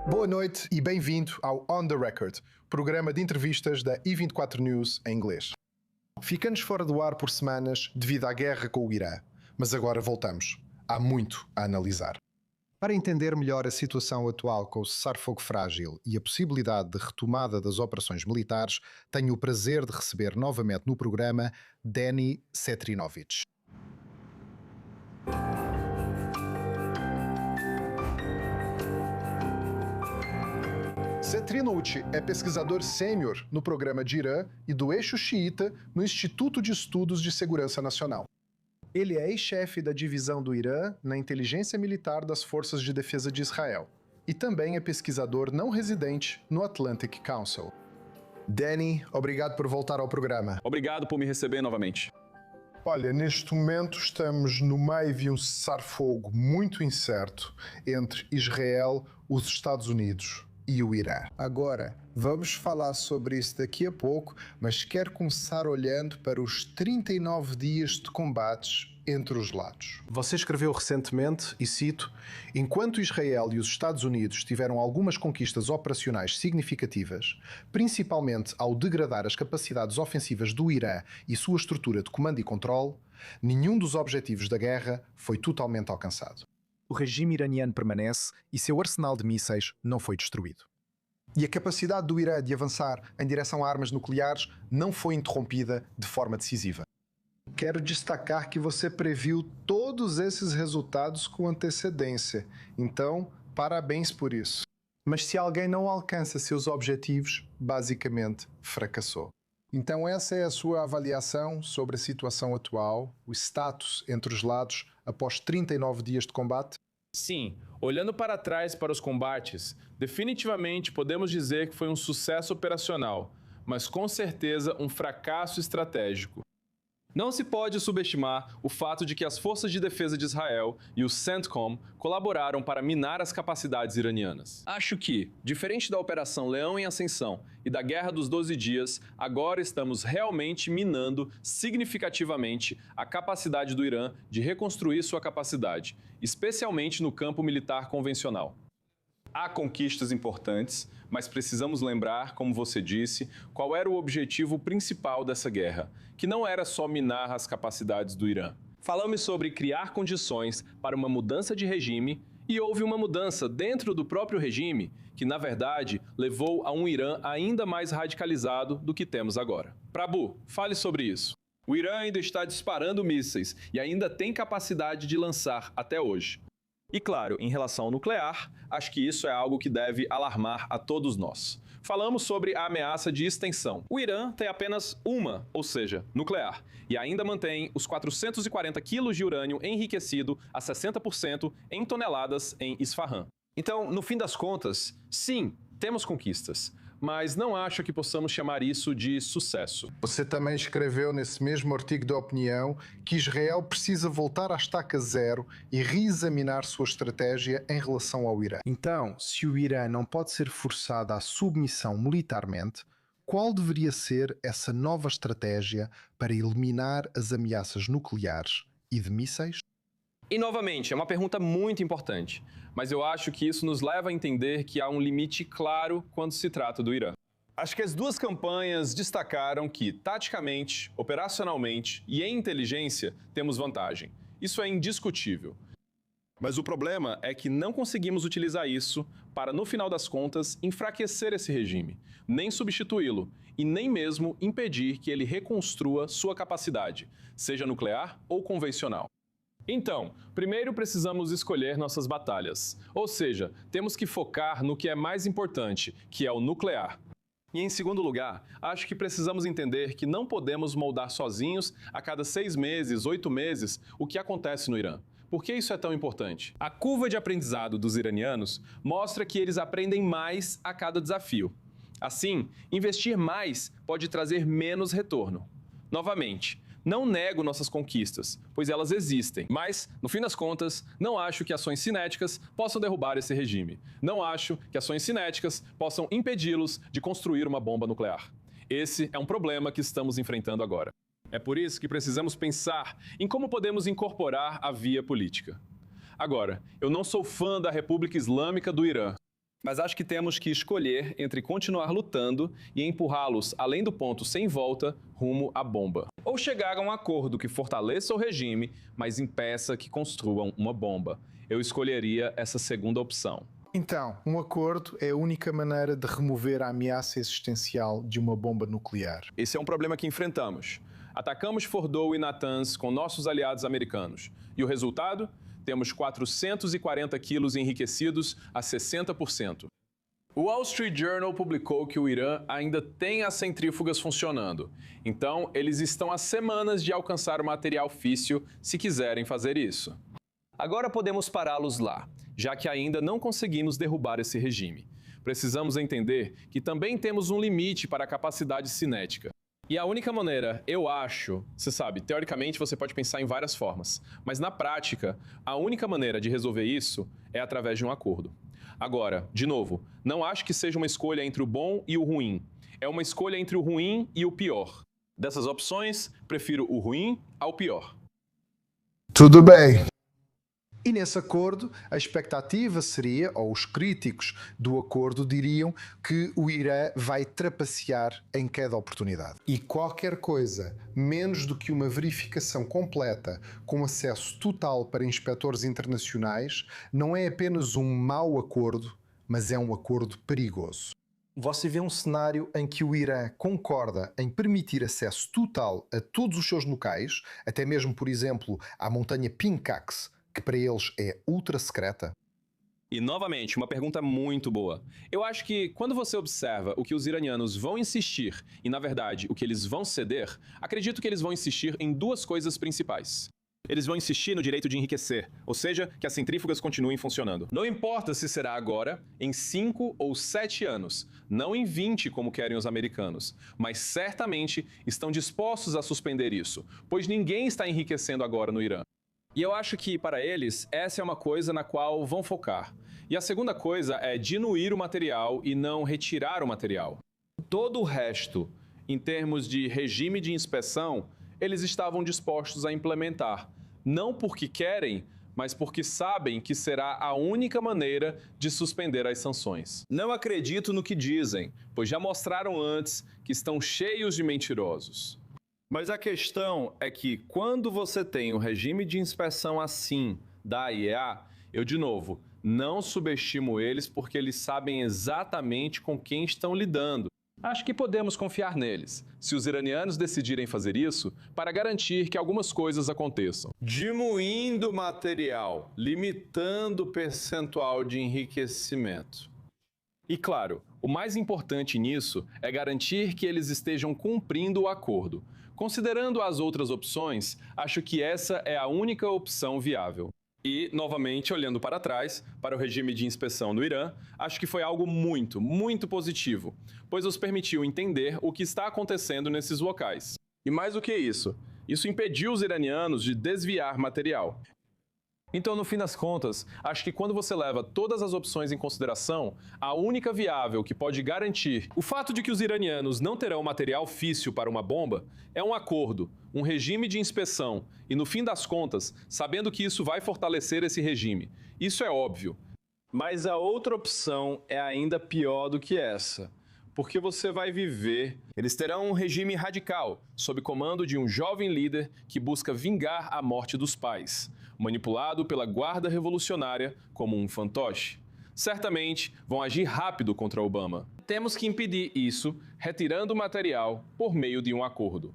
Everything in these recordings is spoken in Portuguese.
Boa noite e bem-vindo ao On The Record, programa de entrevistas da I24 News em inglês. Ficamos fora do ar por semanas devido à guerra com o Irã, mas agora voltamos. Há muito a analisar. Para entender melhor a situação atual com o cessar-fogo frágil e a possibilidade de retomada das operações militares, tenho o prazer de receber novamente no programa Denis Cetrinovic. Cetrinovic é pesquisador sênior no programa de Irã e do eixo xiita no Instituto de Estudos de Segurança Nacional. Ele é ex-chefe da divisão do Irã na inteligência militar das Forças de Defesa de Israel e também é pesquisador não residente no Atlantic Council. Danny, obrigado por voltar ao programa. Obrigado por me receber novamente. Olha, neste momento estamos no meio de um cessar-fogo muito incerto entre Israel, os Estados Unidos e o Irã. Agora, vamos falar sobre isso daqui a pouco, mas quero começar olhando para os 39 dias de combates entre os lados. Você escreveu recentemente, e cito, enquanto Israel e os Estados Unidos tiveram algumas conquistas operacionais significativas, principalmente ao degradar as capacidades ofensivas do Irã e sua estrutura de comando e controle, nenhum dos objetivos da guerra foi totalmente alcançado. O regime iraniano permanece e seu arsenal de mísseis não foi destruído. E a capacidade do Irã de avançar em direção a armas nucleares não foi interrompida de forma decisiva. Quero destacar que você previu todos esses resultados com antecedência. Então, parabéns por isso. Mas se alguém não alcança seus objetivos, basicamente fracassou. Então essa é a sua avaliação sobre a situação atual, o status entre os lados após 39 dias de combate? Sim, olhando para trás para os combates, definitivamente podemos dizer que foi um sucesso operacional, mas com certeza um fracasso estratégico. Não se pode subestimar o fato de que as Forças de Defesa de Israel e o CENTCOM colaboraram para minar as capacidades iranianas. Acho que, diferente da Operação Leão em Ascensão e da Guerra dos 12 Dias, agora estamos realmente minando significativamente a capacidade do Irã de reconstruir sua capacidade, especialmente no campo militar convencional. Há conquistas importantes, mas precisamos lembrar, como você disse, qual era o objetivo principal dessa guerra, que não era só minar as capacidades do Irã. Falamos sobre criar condições para uma mudança de regime e houve uma mudança dentro do próprio regime, que na verdade levou a um Irã ainda mais radicalizado do que temos agora. Prabhu, fale sobre isso. O Irã ainda está disparando mísseis e ainda tem capacidade de lançar até hoje. E claro, em relação ao nuclear, acho que isso é algo que deve alarmar a todos nós. Falamos sobre a ameaça de extensão. O Irã tem apenas uma, ou seja, nuclear, e ainda mantém os 440 quilos de urânio enriquecido a 60% em toneladas em Isfahan. Então, no fim das contas, sim, temos conquistas, mas não acho que possamos chamar isso de sucesso. Você também escreveu nesse mesmo artigo de opinião que Israel precisa voltar à estaca zero e reexaminar sua estratégia em relação ao Irã. Então, se o Irã não pode ser forçado à submissão militarmente, qual deveria ser essa nova estratégia para eliminar as ameaças nucleares e de mísseis? E novamente, é uma pergunta muito importante, mas eu acho que isso nos leva a entender que há um limite claro quando se trata do Irã. Acho que as duas campanhas destacaram que, taticamente, operacionalmente e em inteligência, temos vantagem. Isso é indiscutível. Mas o problema é que não conseguimos utilizar isso para, no final das contas, enfraquecer esse regime, nem substituí-lo e nem mesmo impedir que ele reconstrua sua capacidade, seja nuclear ou convencional. Então, primeiro precisamos escolher nossas batalhas, ou seja, temos que focar no que é mais importante, que é o nuclear. E em segundo lugar, acho que precisamos entender que não podemos moldar sozinhos a cada 6 meses, 8 meses, o que acontece no Irã. Por que isso é tão importante? A curva de aprendizado dos iranianos mostra que eles aprendem mais a cada desafio. Assim, investir mais pode trazer menos retorno. Novamente, não nego nossas conquistas, pois elas existem. Mas, no fim das contas, não acho que ações cinéticas possam derrubar esse regime. Não acho que ações cinéticas possam impedi-los de construir uma bomba nuclear. Esse é um problema que estamos enfrentando agora. É por isso que precisamos pensar em como podemos incorporar a via política. Agora, eu não sou fã da República Islâmica do Irã. Mas acho que temos que escolher entre continuar lutando e empurrá-los além do ponto sem volta rumo à bomba. Ou chegar a um acordo que fortaleça o regime, mas impeça que construam uma bomba. Eu escolheria essa segunda opção. Então, um acordo é a única maneira de remover a ameaça existencial de uma bomba nuclear. Esse é um problema que enfrentamos. Atacamos Fordow e Natanz com nossos aliados americanos. E o resultado? Temos 440 quilos enriquecidos a 60%. O Wall Street Journal publicou que o Irã ainda tem as centrífugas funcionando. Então, eles estão a semanas de alcançar o material físsil se quiserem fazer isso. Agora podemos pará-los lá, já que ainda não conseguimos derrubar esse regime. Precisamos entender que também temos um limite para a capacidade cinética. E a única maneira, eu acho, você sabe, teoricamente você pode pensar em várias formas, mas na prática, a única maneira de resolver isso é através de um acordo. Agora, de novo, não acho que seja uma escolha entre o bom e o ruim. É uma escolha entre o ruim e o pior. Dessas opções, prefiro o ruim ao pior. Tudo bem. E nesse acordo, a expectativa seria, ou os críticos do acordo diriam, que o Irã vai trapacear em cada oportunidade. E qualquer coisa menos do que uma verificação completa com acesso total para inspectores internacionais não é apenas um mau acordo, mas é um acordo perigoso. Você vê um cenário em que o Irã concorda em permitir acesso total a todos os seus locais, até mesmo, por exemplo, à montanha Pinkax, que para eles é ultra secreta? E, novamente, uma pergunta muito boa. Eu acho que, quando você observa o que os iranianos vão insistir e, na verdade, o que eles vão ceder, acredito que eles vão insistir em duas coisas principais. Eles vão insistir no direito de enriquecer, ou seja, que as centrífugas continuem funcionando. Não importa se será agora, em 5 ou 7 anos, não em 20 como querem os americanos, mas certamente estão dispostos a suspender isso, pois ninguém está enriquecendo agora no Irã. E eu acho que, para eles, essa é uma coisa na qual vão focar. E a segunda coisa é diluir o material e não retirar o material. Todo o resto, em termos de regime de inspeção, eles estavam dispostos a implementar. Não porque querem, mas porque sabem que será a única maneira de suspender as sanções. Não acredito no que dizem, pois já mostraram antes que estão cheios de mentirosos. Mas a questão é que, quando você tem um regime de inspeção assim da IEA, eu, de novo, não subestimo eles porque eles sabem exatamente com quem estão lidando. Acho que podemos confiar neles, se os iranianos decidirem fazer isso, para garantir que algumas coisas aconteçam. Diluindo o material, limitando o percentual de enriquecimento. E claro, o mais importante nisso é garantir que eles estejam cumprindo o acordo. Considerando as outras opções, acho que essa é a única opção viável. E, novamente, olhando para trás, para o regime de inspeção no Irã, acho que foi algo muito, muito positivo, pois os permitiu entender o que está acontecendo nesses locais. E mais do que isso impediu os iranianos de desviar material. Então, no fim das contas, acho que quando você leva todas as opções em consideração, a única viável que pode garantir o fato de que os iranianos não terão material físsil para uma bomba é um acordo, um regime de inspeção e, no fim das contas, sabendo que isso vai fortalecer esse regime. Isso é óbvio. Mas a outra opção é ainda pior do que essa. Porque você vai viver. Eles terão um regime radical, sob comando de um jovem líder que busca vingar a morte dos pais, manipulado pela guarda revolucionária como um fantoche. Certamente vão agir rápido contra Obama. Temos que impedir isso, retirando o material por meio de um acordo.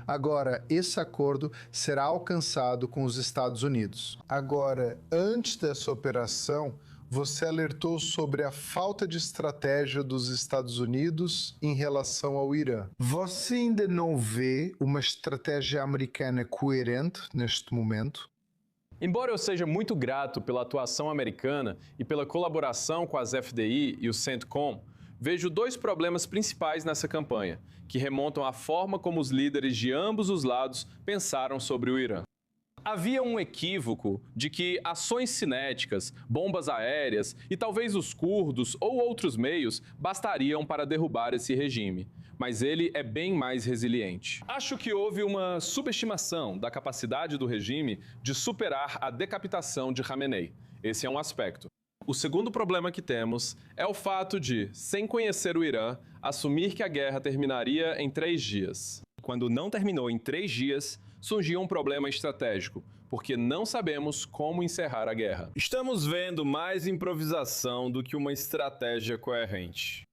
Agora, esse acordo será alcançado com os Estados Unidos. Agora, antes dessa operação, você alertou sobre a falta de estratégia dos Estados Unidos em relação ao Irã. Você ainda não vê uma estratégia americana coerente neste momento? Embora eu seja muito grato pela atuação americana e pela colaboração com as FDI e o CENTCOM, vejo dois problemas principais nessa campanha, que remontam à forma como os líderes de ambos os lados pensaram sobre o Irã. Havia um equívoco de que ações cinéticas, bombas aéreas e talvez os curdos ou outros meios bastariam para derrubar esse regime. Mas ele é bem mais resiliente. Acho que houve uma subestimação da capacidade do regime de superar a decapitação de Khamenei. Esse é um aspecto. O segundo problema que temos é o fato de, sem conhecer o Irã, assumir que a guerra terminaria em 3 dias. Quando não terminou em 3 dias, surgiu um problema estratégico, porque não sabemos como encerrar a guerra. Estamos vendo mais improvisação do que uma estratégia coerente.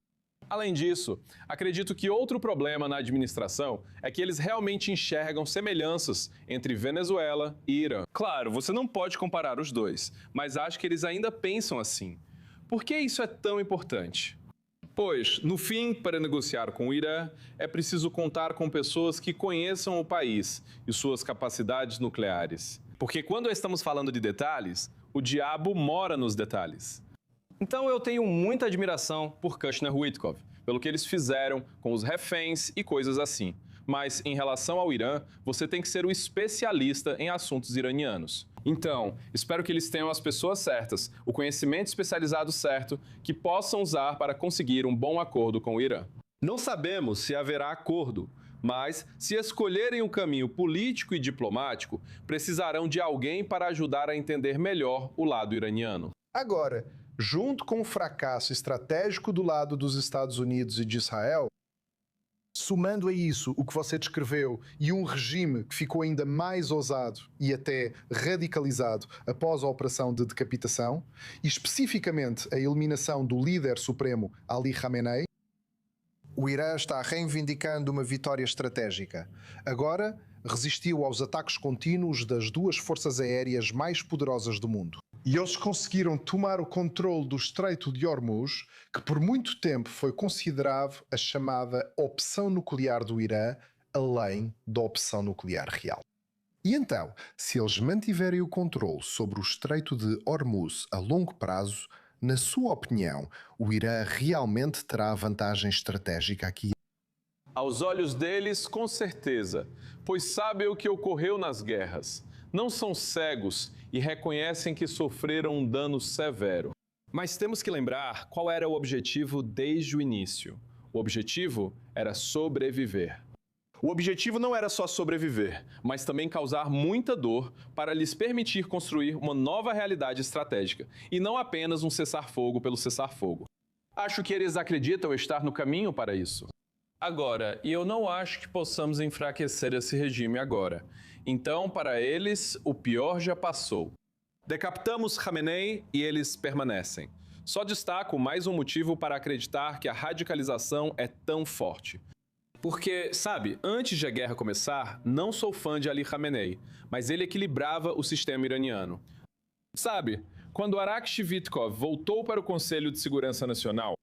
Além disso, acredito que outro problema na administração é que eles realmente enxergam semelhanças entre Venezuela e Irã. Claro, você não pode comparar os dois, mas acho que eles ainda pensam assim. Por que isso é tão importante? Pois, no fim, para negociar com o Irã, é preciso contar com pessoas que conheçam o país e suas capacidades nucleares. Porque quando estamos falando de detalhes, o diabo mora nos detalhes. Então eu tenho muita admiração por Kushner Wittkopf, pelo que eles fizeram com os reféns e coisas assim. Mas em relação ao Irã, você tem que ser o especialista em assuntos iranianos. Então, espero que eles tenham as pessoas certas, o conhecimento especializado certo, que possam usar para conseguir um bom acordo com o Irã. Não sabemos se haverá acordo, mas se escolherem o caminho político e diplomático, precisarão de alguém para ajudar a entender melhor o lado iraniano. Agora, junto com o fracasso estratégico do lado dos Estados Unidos e de Israel, somando a isso o que você descreveu e um regime que ficou ainda mais ousado e até radicalizado após a operação de decapitação, e especificamente a eliminação do líder supremo Ali Khamenei, o Irã está reivindicando uma vitória estratégica. Agora, resistiu aos ataques contínuos das 2 forças aéreas mais poderosas do mundo. E eles conseguiram tomar o controle do Estreito de Hormuz, que por muito tempo foi considerado a chamada opção nuclear do Irã, além da opção nuclear real. E então, se eles mantiverem o controle sobre o Estreito de Hormuz a longo prazo, na sua opinião, o Irã realmente terá vantagem estratégica aqui? Aos olhos deles, com certeza, pois sabem o que ocorreu nas guerras. Não são cegos e reconhecem que sofreram um dano severo. Mas temos que lembrar qual era o objetivo desde o início. O objetivo era sobreviver. O objetivo não era só sobreviver, mas também causar muita dor para lhes permitir construir uma nova realidade estratégica, e não apenas um cessar-fogo pelo cessar-fogo. Acho que eles acreditam estar no caminho para isso. Agora, e eu não acho que possamos enfraquecer esse regime agora. Então, para eles, o pior já passou. Decapitamos Khamenei e eles permanecem. Só destaco mais um motivo para acreditar que a radicalização é tão forte. Porque, sabe, antes de a guerra começar, não sou fã de Ali Khamenei, mas ele equilibrava o sistema iraniano. Sabe, quando Arakshi Wittkopf voltou para o Conselho de Segurança Nacional,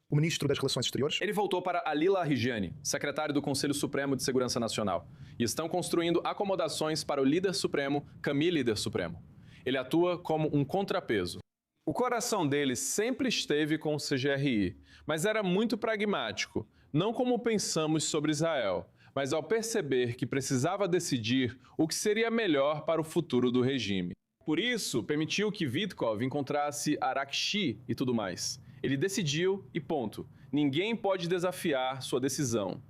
O ministro das Relações Exteriores? ele voltou para Ali Larijani, secretário do Conselho Supremo de Segurança Nacional, e estão construindo acomodações para o líder supremo, Camille Líder Supremo. Ele atua como um contrapeso. O coração dele sempre esteve com o CGRI, mas era muito pragmático, não como pensamos sobre Israel, mas ao perceber que precisava decidir o que seria melhor para o futuro do regime. Por isso, permitiu que Wittkopf encontrasse Arakshi e tudo mais. Ele decidiu e ponto. Ninguém pode desafiar sua decisão.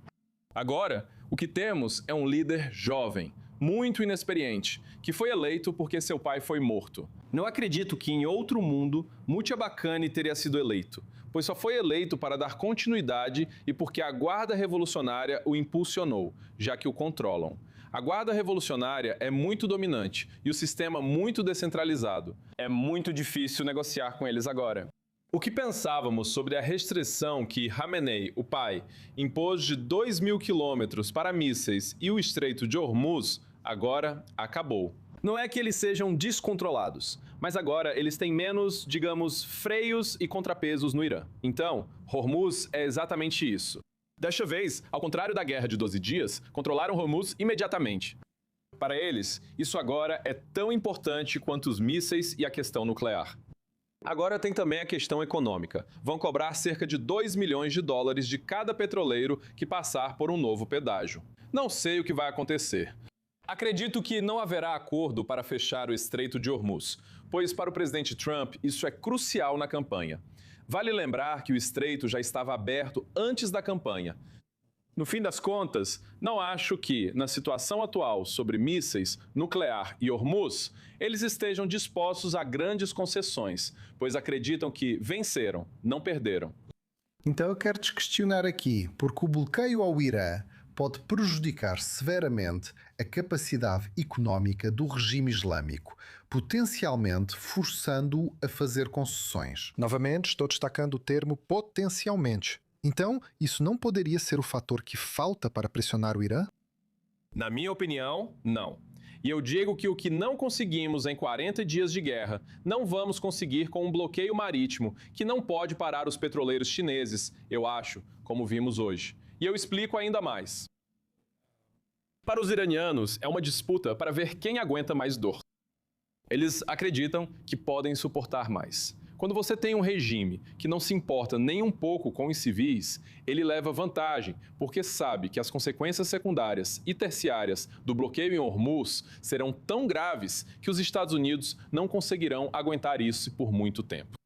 Agora, o que temos é um líder jovem, muito inexperiente, que foi eleito porque seu pai foi morto. Não acredito que em outro mundo Mutyabakani teria sido eleito, pois só foi eleito para dar continuidade e porque a Guarda Revolucionária o impulsionou, já que o controlam. A Guarda Revolucionária é muito dominante e o sistema muito descentralizado. É muito difícil negociar com eles agora. O que pensávamos sobre a restrição que Khamenei, o pai, impôs de 2.000 quilômetros para mísseis e o Estreito de Hormuz, agora acabou. Não é que eles sejam descontrolados, mas agora eles têm menos, digamos, freios e contrapesos no Irã. Então, Hormuz é exatamente isso. Desta vez, ao contrário da Guerra de 12 Dias, controlaram Hormuz imediatamente. Para eles, isso agora é tão importante quanto os mísseis e a questão nuclear. Agora tem também a questão econômica. Vão cobrar cerca de 2 milhões de dólares de cada petroleiro que passar por um novo pedágio. Não sei o que vai acontecer. Acredito que não haverá acordo para fechar o Estreito de Hormuz, pois para o presidente Trump isso é crucial na campanha. Vale lembrar que o estreito já estava aberto antes da campanha. No fim das contas, não acho que, na situação atual sobre mísseis, nuclear e Hormuz, eles estejam dispostos a grandes concessões, pois acreditam que venceram, não perderam. Então eu quero te questionar aqui, porque o bloqueio ao Irã pode prejudicar severamente a capacidade económica do regime islâmico, potencialmente forçando-o a fazer concessões. Novamente, estou destacando o termo potencialmente. Então, isso não poderia ser o fator que falta para pressionar o Irã? Na minha opinião, não. E eu digo que o que não conseguimos em 40 dias de guerra, não vamos conseguir com um bloqueio marítimo que não pode parar os petroleiros chineses, eu acho, como vimos hoje. E eu explico ainda mais. Para os iranianos, é uma disputa para ver quem aguenta mais dor. Eles acreditam que podem suportar mais. Quando você tem um regime que não se importa nem um pouco com os civis, ele leva vantagem, porque sabe que as consequências secundárias e terciárias do bloqueio em Hormuz serão tão graves que os Estados Unidos não conseguirão aguentar isso por muito tempo.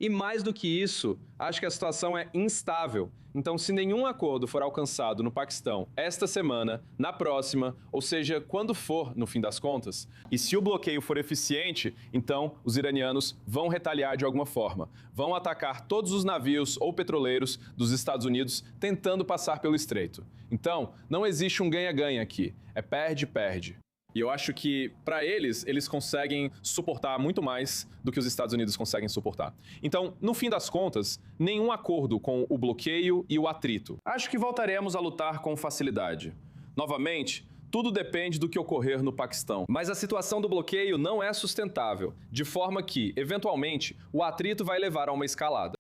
E mais do que isso, acho que a situação é instável. Então, se nenhum acordo for alcançado no Paquistão esta semana, na próxima, ou seja, quando for, no fim das contas, e se o bloqueio for eficiente, então os iranianos vão retaliar de alguma forma. Vão atacar todos os navios ou petroleiros dos Estados Unidos tentando passar pelo estreito. Então, não existe um ganha-ganha aqui. É perde-perde. E eu acho que, para eles conseguem suportar muito mais do que os Estados Unidos conseguem suportar. Então, no fim das contas, nenhum acordo com o bloqueio e o atrito. Acho que voltaremos a lutar com facilidade. Novamente, tudo depende do que ocorrer no Paquistão. Mas a situação do bloqueio não é sustentável, de forma que, eventualmente, o atrito vai levar a uma escalada.